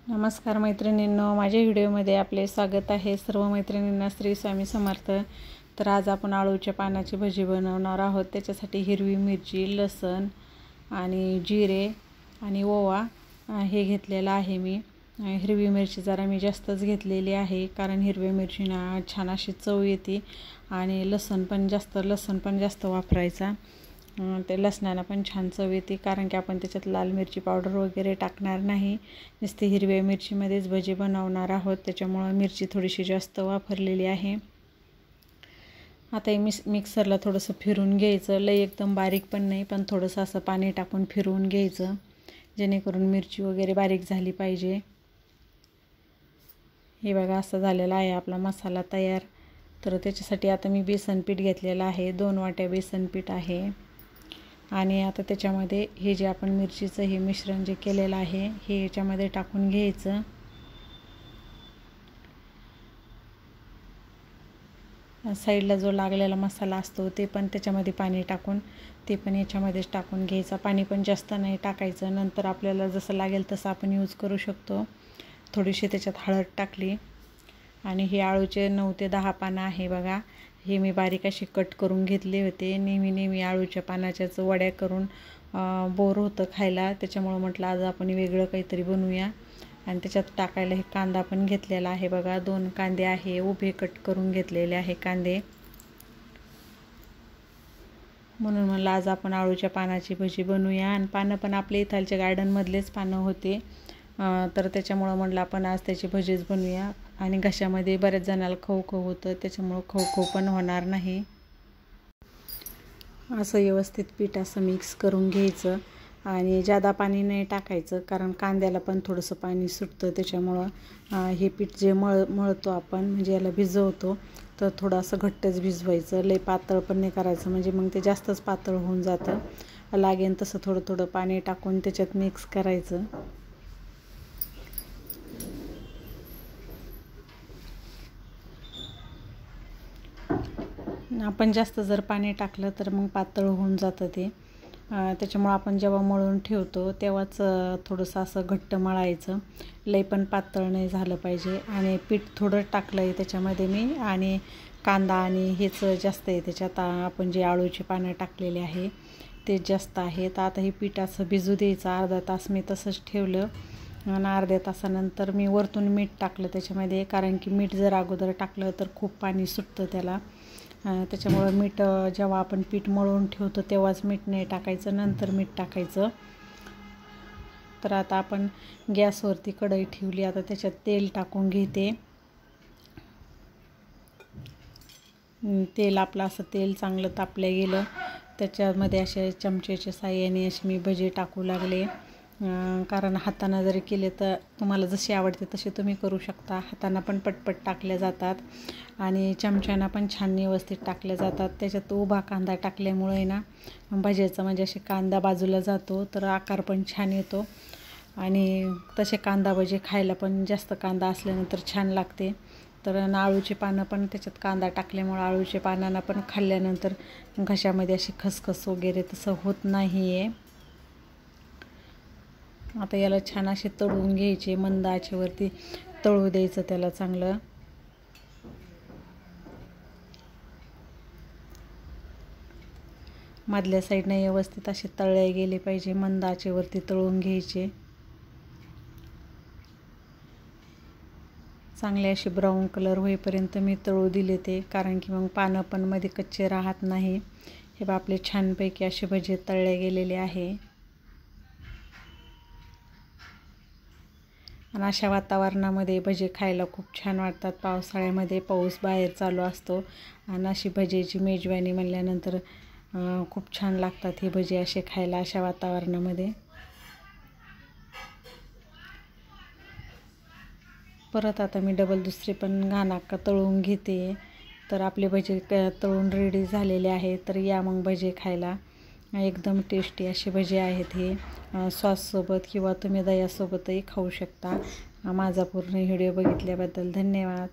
नमस्कार मैत्रिणींनो, माझ्या व्हिडिओमध्ये आपले स्वागत आहे। सर्व मैत्रिणींना श्री स्वामी समर्थ। तर आज आपण आळूच्या पानाची भजी बनवणार आहोत। त्याच्यासाठी हिरवी मिरची, लसूण आणि जिरे आणि ओवा हे घेतलेला आहे मी। हिरवी मिरची जरा मी जास्तच घेतलेली आहे, कारण हिरवी मिरचीना छान अशी चव येते आणि लसूण पण जास्त वापरायचा। ते लसणाला पण छान चव येते, कारण की आपण त्याच्यात लाल मिरची पावडर वगैरे टाकणार नाही, नुसती हिरव्या मिरचीमध्येच भजी बनवणार आहोत। त्याच्यामुळे मिरची थोडीशी जास्त वापरलेली आहे। आता मिक्सरला थोडंसं फिरून घ्यायचं, लई एकदम बारीक पण नाही, पण थोडंसं असं पाणी टाकून फिरवून घ्यायचं, जेणेकरून मिरची वगैरे बारीक झाली पाहिजे। हे बघा, असं झालेला आहे आपला मसाला तयार। तर त्याच्यासाठी आता मी बेसन पीठ घेतलेलं आहे, 2 वाट्या बेसन पीठ आहे। आणि आता त्याच्यामध्ये हे जे आपण मिरचीचं हे मिश्रण जे केलेलं आहे हे याच्यामध्ये टाकून घ्यायचं। साईडला जो लागलेला मसाला असतो ते पण त्याच्यामध्ये पाणी टाकून ते पण याच्यामध्येच टाकून घ्यायचा। पाणी पण जास्त नाही टाकायचं, नंतर आपल्याला जसं लागेल तसं आपण यूज करू शकतो। थोडीशी त्याच्यात हळद टाकली आणि हे आळूचे 9 ते 10 पानं आहे बघा। हे मी बारीक अशी कट करून घेतले होते। नेहमी आळूच्या पानाच्याच वड्या करून बोर होतं खायला, त्याच्यामुळे म्हटलं आज आपण वेगळं काहीतरी बनवूया। आणि त्याच्यात टाकायला हे कांदा पण घेतलेला आहे बघा, 2 कांदे आहे, उभे कट करून घेतलेले आहे कांदे। म्हणून म्हटलं आज आपण आळूच्या पानाची भजी बनवूया। आणि पानं पण आपल्या इथालच्या गार्डनमधलेच पानं होते, तर त्याच्यामुळं म्हटलं आपण आज त्याची भजीच बनवूया। आणि घशामध्ये बऱ्याच जणाला खवखव होतं, त्याच्यामुळं खवखव पण होणार नाही। असं व्यवस्थित पीठ असं मिक्स करून घ्यायचं आणि जादा पाणी नाही टाकायचं, कारण कांद्याला पण थोडंसं पाणी सुटतं। त्याच्यामुळं हे पीठ जे मळतो आपण, म्हणजे याला भिजवतो, तर थोडंसं घट्टच भिजवायचं, लई पातळ पण नाही करायचं, म्हणजे मग ते जास्तच पातळ होऊन जातं। लागेल तसं थोडं पाणी टाकून त्याच्यात मिक्स करायचं। आपण जास्त जर पाणी टाकलं तर मग पातळ होऊन जातं ते। त्याच्यामुळे आपण जेव्हा मळून ठेवतो तेव्हाच थोडंसं असं घट्ट मळायचं, लई पण पातळ नाही झालं पाहिजे। आणि पीठ थोडं टाकलं आहे त्याच्यामध्ये मी, आणि कांदा आणि हेच जास्त आहे त्याच्यात। आपण जे आळूची पानं टाकलेले आहे ते जास्त आहे। तर आता हे पीठ असं भिजू द्यायचं, अर्धा तास मी तसंच ठेवलं। आणि अर्ध्या तासानंतर मी वरतून मीठ टाकलं त्याच्यामध्ये, कारण की मीठ जर अगोदर टाकलं तर खूप पाणी सुटतं त्याला। त्याच्यामुळं मीठ जेव्हा आपण पीठ मळून ठेवतो तेव्हाच मीठ नाही टाकायचं, नंतर मीठ टाकायचं। तर आता आपण गॅसवरती कढई ठेवली, आता त्याच्यात तेल टाकून घेते। तेल आपलं असं तेल चांगलं तापलं गेलं, त्याच्यामध्ये असे चमचेच्या साहाय्याने अशी मी भजी टाकू लागले। कारण हाताने जरी केले तर तुम्हाला जशी आवडते तशी तुम्ही करू शकता, हाताने पण पटपट टाकल्या जातात आणि चमच्याना पण छान व्यवस्थित टाकल्या जातात। त्याच्यात उभा कांदा टाकल्यामुळे ना भज्याचा म्हणजे असे कांदा बाजूला जातो, तर आकार पण छान येतो। आणि तसे कांदा भजी खायला पण जास्त कांदा असल्यानंतर छान लागते। तर आळूची पानं पण त्याच्यात कांदा टाकल्यामुळे आळूच्या पानांना पण खाल्ल्यानंतर घशामध्ये अशी खसखस वगैरे तसं होत नाही आहे। आता याला छान असे तळून घ्यायचे, मंद आचेवरती तळू द्यायचं त्याला चांगलं। मधल्या साईडने व्यवस्थित असे तळले गेले पाहिजे, मंद आचेवरती तळून घ्यायचे। चांगले असे ब्राऊन कलर होईपर्यंत मी तळू दिले ते, कारण की मग पानं पण मध्ये कच्चे राहत नाही। हे बघा, आपले छानपैकी असे भजे तळले गेलेले आहे। आणि अशा वातावरणामध्ये भजे खायला खूप छान वाटतात। पावसाळ्यामध्ये पाऊस बाहेर चालू असतो आणि अशी भजीची मेजवानी म्हणल्यानंतर खूप छान लागतात हे भजे असे खायला अशा वातावरणामध्ये। परत आता मी डबल दुसरे पण घानाका तळून घेते। तर आपले भजे तळून रेडी झालेले आहेत। तर या मग भजे खायला, एकदम टेस्टी असे भजे आहेत हे। सॉससोबत किंवा तुम्ही दह्यासोबतही खाऊ शकता। माझा पूर्ण व्हिडिओ बघितल्याबद्दल धन्यवाद।